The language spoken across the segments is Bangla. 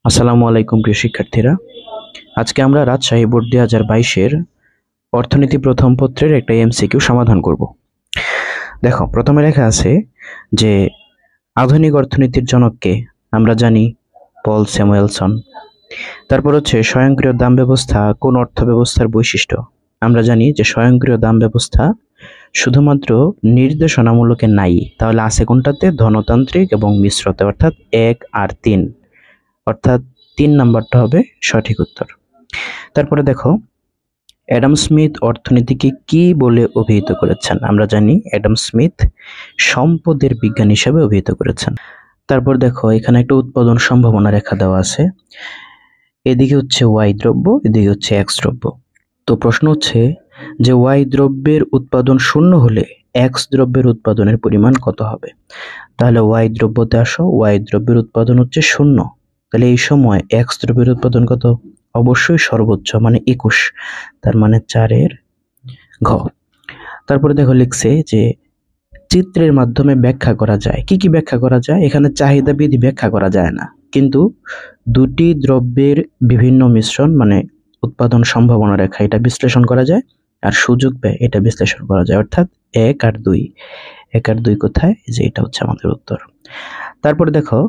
আসসালামু আলাইকুম প্রিয় শিক্ষার্থীরা। আজকে আমরা রাজশাহী বোর্ড 2022-এর অর্থনীতি প্রথম পত্রের একটা এমসিকিউ সমাধান করব। দেখো, প্রথমে লেখা আছে যে আধুনিক অর্থনীতির জনক কে? আমরা জানি পল স্যামুয়েলসন। তারপর হচ্ছে স্বয়ংক্রিয় দাম ব্যবস্থা কোন অর্থ ব্যবস্থার বৈশিষ্ট্য? আমরা জানি যে স্বয়ংক্রিয় দাম ব্যবস্থা শুধুমাত্র নির্দেশনামূলকে নাই, তাহলে আছে কোনটাতে? ধনতান্ত্রিক এবং মিশ্রতে, অর্থাৎ 1 আর 3, অর্থাৎ 3 নাম্বারটা হবে সঠিক উত্তর। তারপরে দেখো, অ্যাডাম স্মিথ অর্থনীতিকে কি বলে অভিহিত করেছেন? আমরা জানি অ্যাডাম স্মিথ সম্পদের বিজ্ঞান হিসেবে অভিহিত করেছেন। তারপর দেখো, এখানে একটা উৎপাদন সম্ভাবনা রেখা দেওয়া আছে। এদিকে হচ্ছে ওয়াই দ্রব্য, এদিকে হচ্ছে এক্স দ্রব্য। তো প্রশ্ন হচ্ছে যে ওয়াই দ্রব্যের উৎপাদন শূন্য হলে এক্স দ্রব্যের উৎপাদনের পরিমাণ কত হবে? তাহলে ওয়াই দ্রব্যতে আসো, ওয়াই দ্রব্যের উৎপাদন হচ্ছে শূন্য, তাহলে এই সময় এক্স দ্রব্যের উৎপাদন কত? অবশ্যই সর্বোচ্চ, মানে 21, তার মানে 4-এর ঘ। তারপরে দেখো লিখছে যে চিত্রের মাধ্যমে ব্যাখ্যা করা যায়। কি কি ব্যাখ্যা করা যায়? এখানে চাহিদা বিধি ব্যাখ্যা করা যায় না, কিন্তু দুটি দ্রব্যের বিভিন্ন মিশ্রণ মানে উৎপাদন সম্ভাবনা রেখা, এটা বিশ্লেষণ করা যায়, আর সুযোগ ব্যয় এটা বিশ্লেষণ করা যায়, অর্থাৎ 1 আর 2। 1 আর 2 কোথায়? যে এটা হচ্ছে আমাদের উত্তর। তারপরে দেখো,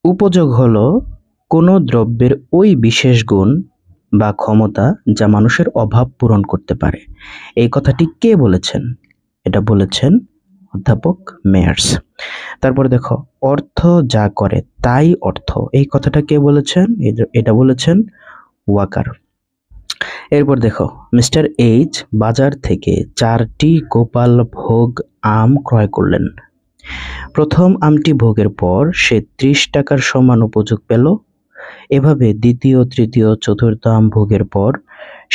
উপযোগ হলো কোনো দ্রব্যের ওই বিশেষ গুণ বা ক্ষমতা যা মানুষের অভাব পূরণ করতে পারে। এই কথাটি কে বলেছেন? এটা বলেছেন অধ্যাপক মেয়ার্স। তারপরে দেখো, অর্থ যা করে তাই অর্থ, এই কথাটা কে বলেছেন? এটা বলেছেন ওয়াকার। এরপর দেখো, মিস্টার এইচ বাজার থেকে 4টি গোপাল ভোগ আম ক্রয় করলেন। প্রথম আমটি ভোগের পর সে 30 টাকার সমান উপযোগ পেল। এভাবে দ্বিতীয়, তৃতীয়, চতুর্থ আম ভোগের পর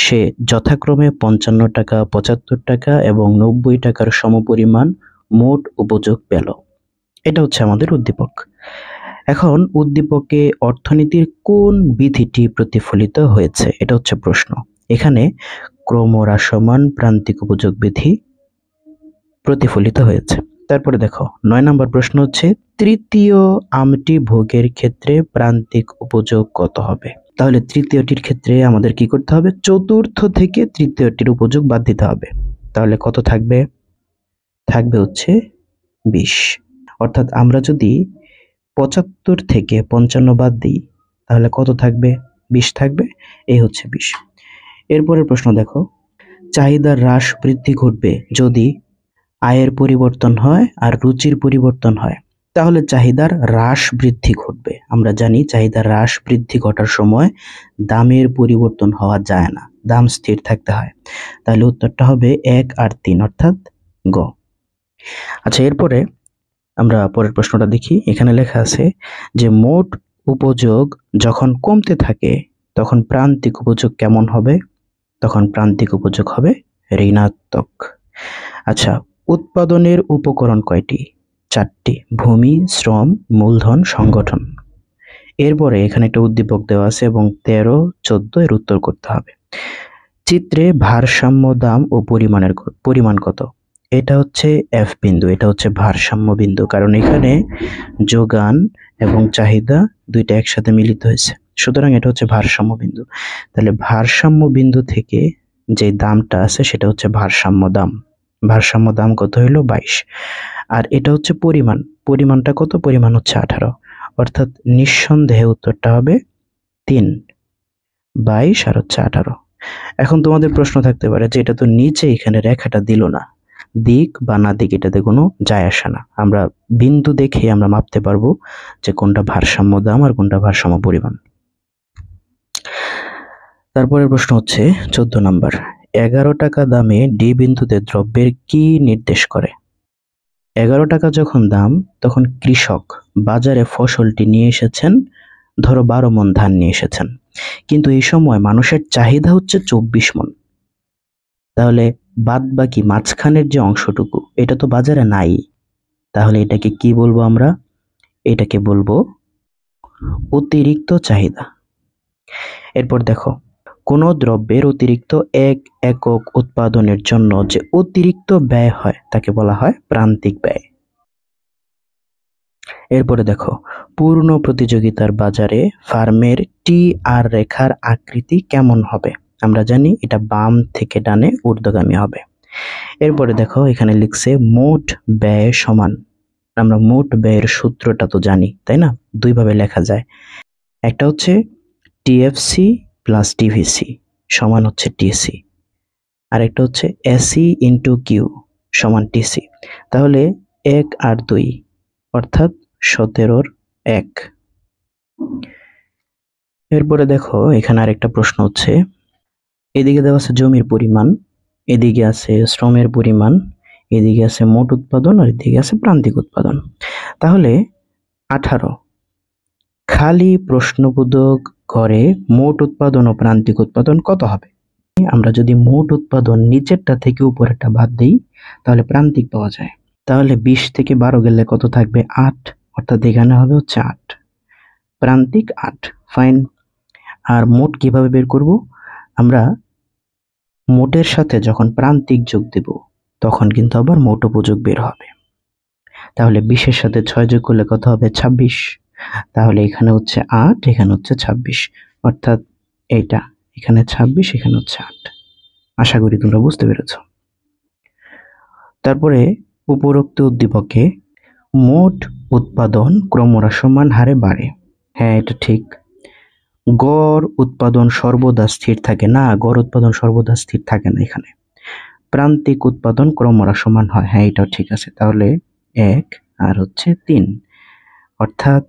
সে যথাক্রমে 55 টাকা, 75 টাকা এবং 90 টাকার সমপরিমাণ মোট উপযোগ পেল। এটা হচ্ছে আমাদের উদ্দীপক। এখন উদ্দীপকে অর্থনীতির কোন বিধিটি প্রতিফলিত হয়েছে? এটা হচ্ছে প্রশ্ন। এখানে ক্রমহ্রাসমান প্রান্তিক উপযোগ বিধি প্রতিফলিত হয়েছে। তারপরে দেখো, 9 নম্বর প্রশ্ন হচ্ছে তৃতীয় আমটি ভোগের ক্ষেত্রে প্রান্তিক উপযোগ কত হবে? তাহলে তৃতীয়টির ক্ষেত্রে আমাদের কি করতে হবে? চতুর্থ থেকে তৃতীয়টির উপযোগ বাদ দিতে হবে। তাহলে কত থাকবে? থাকবে হচ্ছে 20। অর্থাৎ আমরা যদি 75 থেকে 55 বাদ দিই তাহলে কত থাকবে? 20 থাকবে। এই হচ্ছে 20। এরপরের প্রশ্ন দেখো, চাহিদার হ্রাস বৃদ্ধি ঘটবে যদি আয়ের পরিবর্তন হয় আর রুচির পরিবর্তন হয়। তাহলে চাহিদার হ্রাস বৃদ্ধি ঘটবে। আমরা জানি চাহিদার হ্রাস বৃদ্ধি ঘটার সময় দামের পরিবর্তন হওয়া যায় না, দাম স্থির থাকতে হয়। তাহলে উত্তরটা হবে 1 আর 3, অর্থাৎ গ। আচ্ছা, এরপরে আমরা পরের প্রশ্নটা দেখি। এখানে লেখা আছে যে মোট উপযোগ যখন কমতে থাকে তখন প্রান্তিক উপযোগ কেমন হবে? তখন প্রান্তিক উপযোগ হবে ঋণাত্মক। আচ্ছা, উৎপাদনের উপকরণ কয়টি? 4টি: ভূমি, শ্রম, মূলধন, সংগঠন। এরপরে এখানে একটা উদ্দীপক দেওয়া আছে এবং 13, 14 এর উত্তর করতে হবে। চিত্রে ভারসাম্য দাম ও পরিমাণ কত? এটা হচ্ছে এফ বিন্দু, এটা হচ্ছে ভারসাম্য বিন্দু, কারণ এখানে যোগান এবং চাহিদা দুইটা একসাথে মিলিত হয়েছে, সুতরাং এটা হচ্ছে ভারসাম্য বিন্দু। তাহলে ভারসাম্য বিন্দু থেকে যে দামটা আছে সেটা হচ্ছে ভারসাম্য দাম। ভারসাম্য দাম কত হলো? 22। আর এটা হচ্ছে পরিমাণটা কত? পরিমাণ হচ্ছে 18, অর্থাৎ নিঃসন্দেহে উত্তরটা হবে 3। 22 আর হচ্ছে 18। এখন তোমাদের প্রশ্ন থাকতে পারে যে এটা তো নিচে এখানে রেখাটা দিল না, দিক বা না দিক এটাতে কোনো যায় আসে না, আমরা বিন্দু দেখে আমরা মাপতে পারবো যে কোনটা ভারসাম্য দাম আর কোনটা ভারসাম্য পরিমাণ। তারপরের প্রশ্ন হচ্ছে 14 নাম্বার, 11 টাকা দামে ডি বিন্দুতে দ্রব্যের কি নির্দেশ করে? 11 টাকা যখন দাম, তখন কৃষক বাজারে ফসলটি নিয়ে এসেছেন, ধরো 12 মণ ধান নিয়ে এসেছেন, কিন্তু এই সময় মানুষের চাহিদা হচ্ছে 24 মণ। তাহলে বাদ বাকি মাঝখানের যে অংশটুকু এটা তো বাজারে নাই, তাহলে এটাকে কি বলবো আমরা? এটাকে বলবো অতিরিক্ত চাহিদা। এরপর দেখো, কোন দ্রব্যের অতিরিক্ত 1 একক উৎপাদনের জন্য যে অতিরিক্ত ব্যয় হয় তাকে বলা হয় প্রান্তিক ব্যয়। এরপরে দেখো, পূর্ণ প্রতিযোগিতার বাজারে ফার্মের টি আর রেখার আকৃতি কেমন হবে? আমরা জানি এটা বাম থেকে ডানে ঊর্ধ্বগামী হবে। এরপরে দেখো এখানে লিখছে মোট ব্যয় সমান। আমরা মোট ব্যয়ের সূত্রটা তো জানি, তাই না? দুইভাবে লেখা যায়। একটা হচ্ছে টিএফসি প্লাস টিভিসি সমান হচ্ছে টিসি, আর একটা হচ্ছে এসি ইন্টু কিউ সমান টিসি। তাহলে 1 আর 2 অর্থাৎ 17 1। এরপরে দেখো এখানে আরেকটা প্রশ্ন হচ্ছে, এদিকে দেওয়া আছে জমির পরিমাণ, এদিকে আছে শ্রমের পরিমাণ, এদিকে আছে মোট উৎপাদন, আর এদিকে আছে প্রান্তিক উৎপাদন। তাহলে 18 খালি প্রশ্নবোধক ঘরে মোট উৎপাদন ও প্রান্তিক উৎপাদন কত হবে? আমরা যদি মোট উৎপাদন নিচেরটা থেকে উপরেরটা বাদ দিই তাহলে প্রান্তিক পাওয়া যায়। তাহলে 20 থেকে 12 গেলে কত থাকবে? 8, অর্থাৎ এখানে হবে হচ্ছে 8, প্রান্তিক 8। ফাইন। আর মোট কিভাবে বের করব? আমরা মোটের সাথে যখন প্রান্তিক যোগ দেব তখন কিন্তু আবার মোট উপযোগ বের হবে। তাহলে 20-এর সাথে 6 যোগ করলে কত হবে? 26। তাহলে এখানে হচ্ছে 8, এখানে হচ্ছে 26, অর্থাৎ এইটা এখানে 26, এখানে হচ্ছে 8। আশা করি তোমরা বুঝতে পেরেছ। তারপরে উপরোক্ত উদ্দীপকে মোট উৎপাদন ক্রমহ্রাসমান হারে বাড়ে। হ্যাঁ, এটা ঠিক। গড় উৎপাদন সর্বদা স্থির থাকে না, গড় উৎপাদন সর্বদা স্থির থাকে না। এখানে প্রান্তিক উৎপাদন ক্রমহ্রাসমান হয়। হ্যাঁ, এটাও ঠিক আছে। তাহলে 1 আর হচ্ছে 3, অর্থাৎ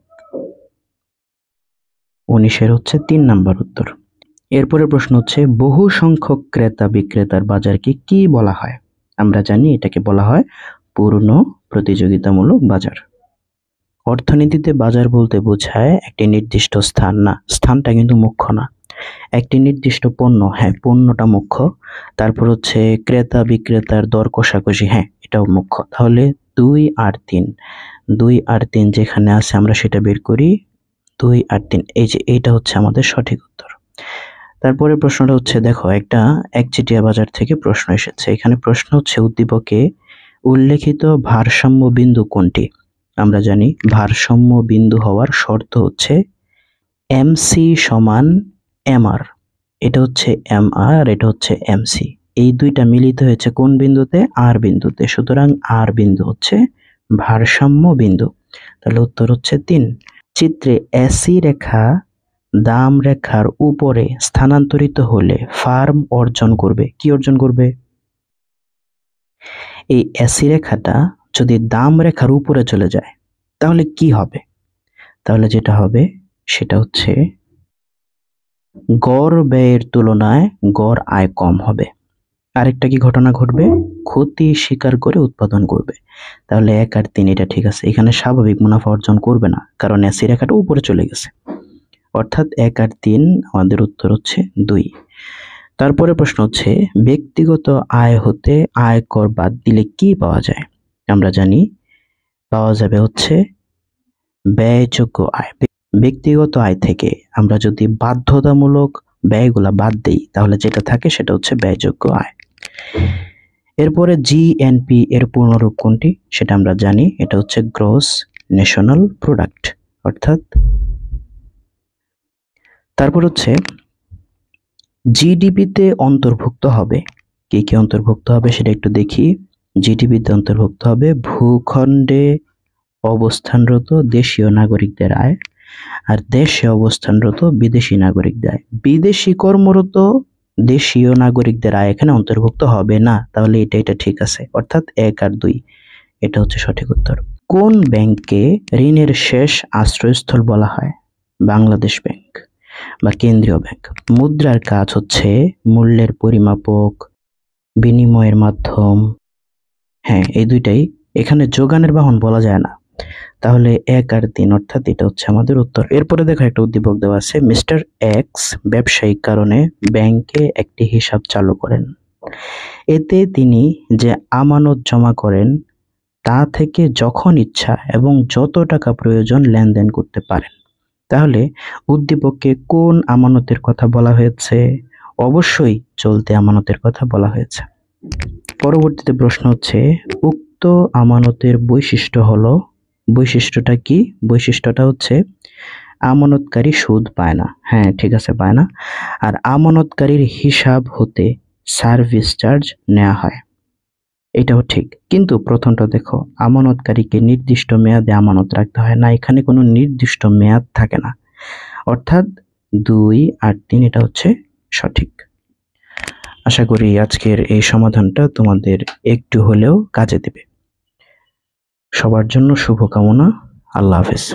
19-এর হচ্ছে 3 নাম্বার উত্তর। এরপরে প্রশ্ন হচ্ছে, বহু সংখ্যক ক্রেতা বিক্রেতার বাজারকে কি বলা হয়? আমরা জানি এটাকে বলা হয় পূর্ণ প্রতিযোগিতামূলক বাজার। অর্থনীতিতে বাজার বলতে বোঝায় একটি নির্দিষ্ট স্থান, না স্থানটা কিন্তু মুখ্য না, একটি নির্দিষ্ট পণ্য, হ্যাঁ পণ্যটা মুখ্য। তারপর হচ্ছে ক্রেতা বিক্রেতার দর কষাকষি, হ্যাঁ এটাও মুখ্য। তাহলে 2 আর 3, 2 আর 3 যেখানে আছে আমরা সেটা বের করি। 2 আর 3, এই যে এইটা হচ্ছে আমাদের সঠিক উত্তর। তারপরে প্রশ্নটা হচ্ছে, দেখো একটা একচেটিয়া বাজার থেকে প্রশ্ন এসেছে। এখানে প্রশ্ন হচ্ছে উদ্দীপকে উল্লেখিত ভারসাম্য বিন্দু কোনটি? আমরা জানি ভারসাম্য বিন্দু হওয়ার শর্ত হচ্ছে এমসি সমান এমআর। এটা হচ্ছে এমআর আর এটা হচ্ছে এমসি। এই দুইটা মিলিত হয়েছে কোন বিন্দুতে? আর বিন্দুতে। সুতরাং আর বিন্দু হচ্ছে ভারসাম্য বিন্দু। তাহলে উত্তর হচ্ছে 3। চিত্রে এসি রেখা দাম রেখার উপরে স্থানান্তরিত হলে ফার্ম অর্জন করবে। কি অর্জন করবে? এই এসি রেখাটা যদি দাম রেখার উপরে চলে যায় তাহলে কি হবে? তাহলে যেটা হবে সেটা হচ্ছে গড় ব্যয়ের তুলনায় গড় আয় কম হবে। আরেকটা কি ঘটনা ঘটবে? ক্ষতি স্বীকার করে উৎপাদন করবে। তাহলে 1 আর 3 এটা ঠিক আছে। এখানে স্বাভাবিক মুনাফা অর্জন করবে না, কারণ এসি রেখাটা উপরে চলে গেছে। অর্থাৎ 1 আর 3 আমাদের উত্তর হচ্ছে 2। তারপরে প্রশ্ন হচ্ছে, ব্যক্তিগত আয় হতে আয়কর বাদ দিলে কি পাওয়া যায়? আমরা জানি পাওয়া যাবে হচ্ছে ব্যয়যোগ্য আয়। ব্যক্তিগত আয় থেকে আমরা যদি বাধ্যতামূলক ব্যয়গুলা বাদ দিই তাহলে যেটা থাকে সেটা হচ্ছে ব্যয়যোগ্য আয়। এরপরে জিএনপি এর পূর্ণরূপ কোনটি? সেটা আমরা জানি, এটা হচ্ছে গ্রস ন্যাশনাল প্রোডাক্ট। অর্থাৎ তারপর হচ্ছে জিডিপিতে অন্তর্ভুক্ত হবে। কি কি অন্তর্ভুক্ত হবে সেটা একটু দেখি। জিডিপিতে অন্তর্ভুক্ত হবে ভূখণ্ডে অবস্থানরত দেশীয় নাগরিকদের আয়, আর দেশে অবস্থানরত বিদেশি নাগরিকদের আয়। বিদেশি কর্মরত দেশীয় নাগরিকদের আয় এখানে অন্তর্ভুক্ত হবে না। তাহলে এটা ঠিক আছে, অর্থাৎ 1 আর 2 এটা হচ্ছে সঠিক উত্তর। কোন ব্যাংকে ঋণের শেষ আশ্রয়স্থল বলা হয়? বাংলাদেশ ব্যাংক বা কেন্দ্রীয় ব্যাংক। মুদ্রার কাজ হচ্ছে মূল্যের পরিমাপক, বিনিময়ের মাধ্যম। হ্যাঁ, এই দুইটাই। এখানে যোগানের বাহন বলা যায় না। তাহলে 1 আর 3 অর্থাৎ এটা হচ্ছে আমাদের উত্তর। এরপরে দেখো একটা উদ্দীপক দেওয়া আছে, মিস্টার এক্স ব্যবসায়িক কারণে ব্যাংকে একটি হিসাব চালু করেন। এতে তিনি যে আমানত জমা করেন তা থেকে যখন ইচ্ছা এবং যত টাকা প্রয়োজন লেনদেন করতে পারেন। তাহলে উদ্দীপকে কোন আমানতের কথা বলা হয়েছে? অবশ্যই চলতি আমানতের কথা বলা হয়েছে। পরবর্তীতে প্রশ্ন হচ্ছে, উক্ত আমানতের বৈশিষ্ট্য হলো বৈশিষ্ট্যটা কি? বৈশিষ্ট্যটা হচ্ছে আমানতকারী সুদ পায় না। হ্যাঁ, ঠিক আছে, পায় না। আর আমানতকারীর হিসাব হতে সার্ভিস চার্জ নেওয়া হয়, এটাও ঠিক। কিন্তু প্রথমটা দেখো, আমানতকারীকে নির্দিষ্ট মেয়াদে আমানত রাখতে হয় না, এখানে কোনো নির্দিষ্ট মেয়াদ থাকে না। অর্থাৎ 2 আর 3 এটা হচ্ছে সঠিক। আশা করি আজকের এই সমাধানটা তোমাদের একটু হলেও কাজে দেবে। সবার জন্য শুভকামনা। আল্লাহ হাফেজ।